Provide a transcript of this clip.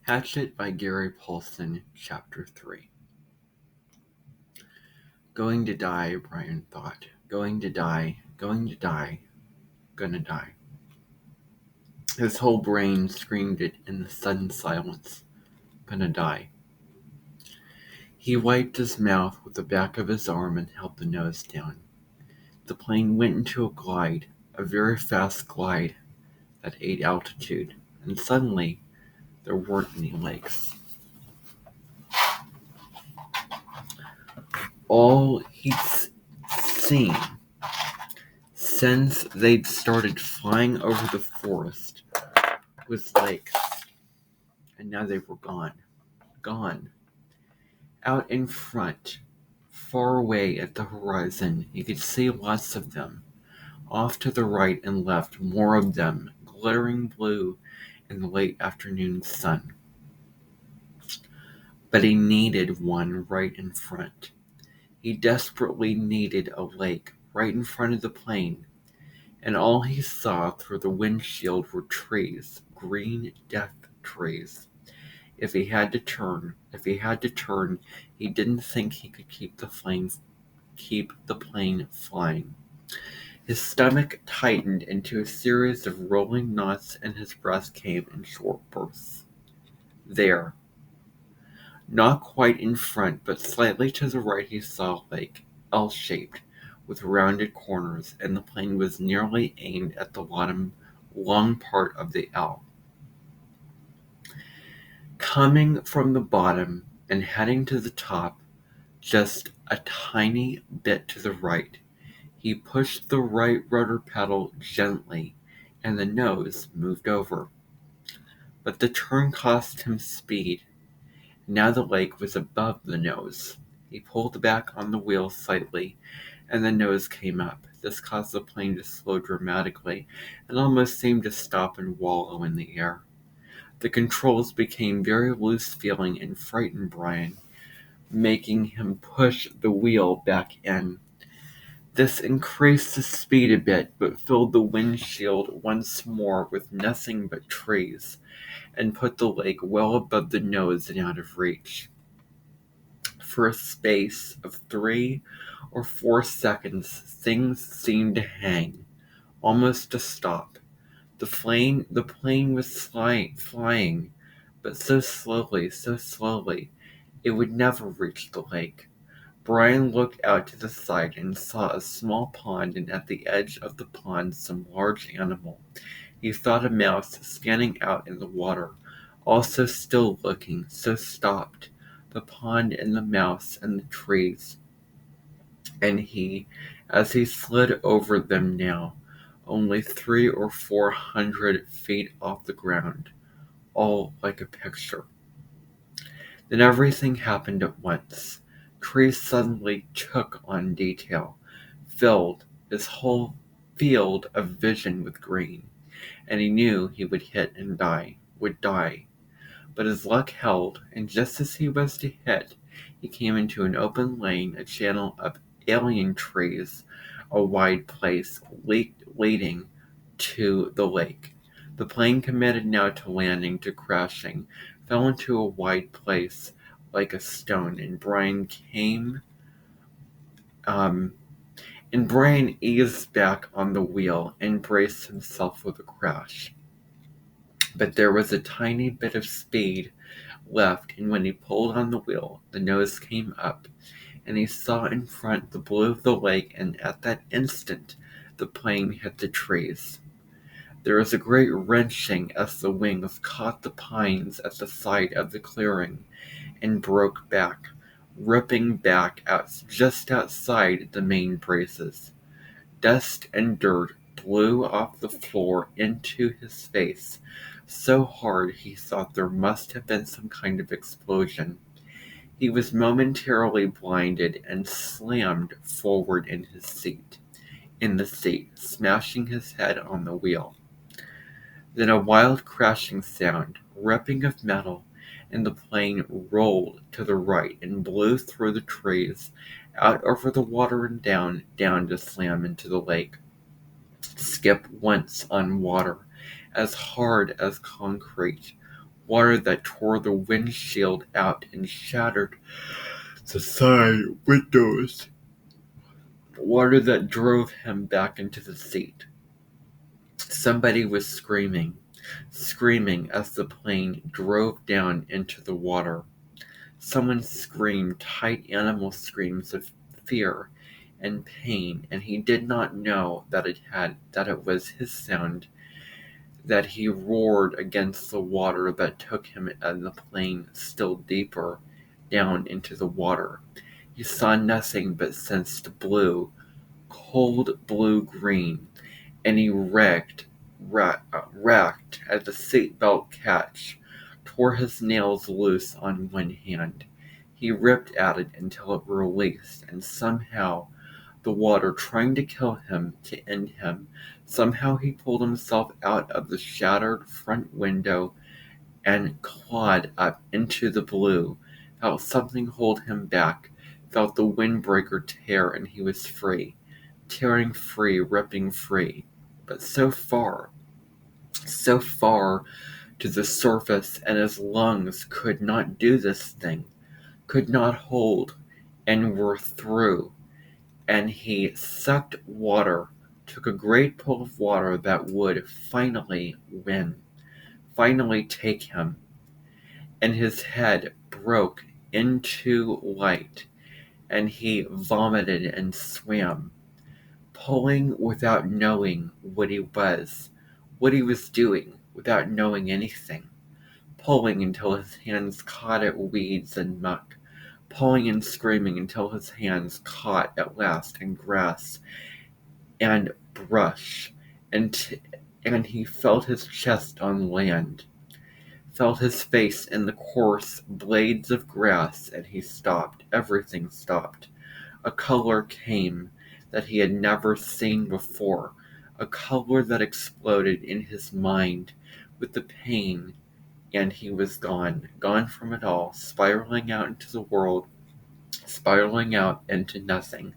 Hatchet by Paulson, Chapter 3. Going to die, Brian thought. Going to die, gonna die. His whole brain screamed it in the sudden silence. Gonna die. He wiped his mouth with the back of his arm and held the nose down. The plane went into a glide, a very fast glide at 8 altitude, and suddenly there weren't any lakes. All he'd seen since they'd started flying over the forest was lakes, and now they were gone. Gone. Out in front, far away at the horizon, you could see lots of them. Off to the right and left, more of them, glittering blue in the late afternoon sun. But he needed one right in front. He desperately needed a lake right in front of the plane, and all he saw through the windshield were trees, green death trees. If he had to turn, he didn't think he could keep the plane flying. His stomach tightened into a series of rolling knots, and his breath came in short bursts. There, not quite in front, but slightly to the right, he saw a lake, L-shaped, with rounded corners, and the plane was nearly aimed at the long part of the L. Coming from the bottom and heading to the top, just a tiny bit to the right, he pushed the right rudder pedal gently, and the nose moved over. But the turn cost him speed. Now the lake was above the nose. He pulled back on the wheel slightly, and the nose came up. This caused the plane to slow dramatically and almost seemed to stop and wallow in the air. The controls became very loose-feeling and frightened Brian, making him push the wheel back in. This increased the speed a bit, but filled the windshield once more with nothing but trees, and put the lake well above the nose and out of reach. For a space of 3 or 4 seconds, things seemed to hang, almost to stop. The plane was flying, but so slowly, it would never reach the lake. Brian looked out to the side and saw a small pond, and at the edge of the pond some large animal. He thought a mouse standing out in the water, also still looking, so stopped. The pond and the mouse and the trees. And he, as he slid over them now, only 300 or 400 feet off the ground, all like a picture. Then everything happened at once. Trees suddenly took on detail, filled his whole field of vision with green, and he knew he would hit and would die. But his luck held, and just as he was to hit, he came into an open lane, a channel of alien trees, a wide place leading to the lake. The plane committed now to landing, to crashing, fell into a wide place like a stone, and Brian eased back on the wheel and braced himself for the crash. But there was a tiny bit of speed left, and when he pulled on the wheel, the nose came up, and he saw in front the blue of the lake, and at that instant the plane hit the trees. There was a great wrenching as the wings caught the pines at the side of the clearing and broke back, ripping back out just outside the main braces. Dust and dirt blew off the floor into his face so hard he thought there must have been some kind of explosion. He was momentarily blinded and slammed forward in the seat, smashing his head on the wheel. Then a wild crashing sound, ripping of metal, and the plane rolled to the right and blew through the trees, out over the water and down to slam into the lake. Skip once on water, as hard as concrete, water that tore the windshield out and shattered the side windows, water that drove him back into the seat. Somebody was screaming as the plane drove down into the water. Someone screamed tight animal screams of fear and pain, and he did not know that it was his sound, that he roared against the water that took him and the plane still deeper down into the water. He saw nothing but sensed blue, cold blue-green, and he racked at the seatbelt catch, tore his nails loose on one hand. He ripped at it until it released, and somehow the water trying to kill him, to end him, somehow he pulled himself out of the shattered front window and clawed up into the blue, felt something hold him back, felt the windbreaker tear, and he was free. Tearing free, ripping free. But so far to the surface, and his lungs could not do this thing, could not hold, and were through. And he sucked water, took a great pull of water that would finally win, finally take him. And his head broke into light, and he vomited and swam, pulling without knowing what he was doing, without knowing anything, pulling until his hands caught at weeds and muck, pulling and screaming until his hands caught at last in grass and brush, and he felt his chest on land, felt his face in the coarse blades of grass, and he stopped. Everything stopped. A color came that he had never seen before, a color that exploded in his mind with the pain, and he was gone from it all, spiraling out into the world, spiraling out into nothing.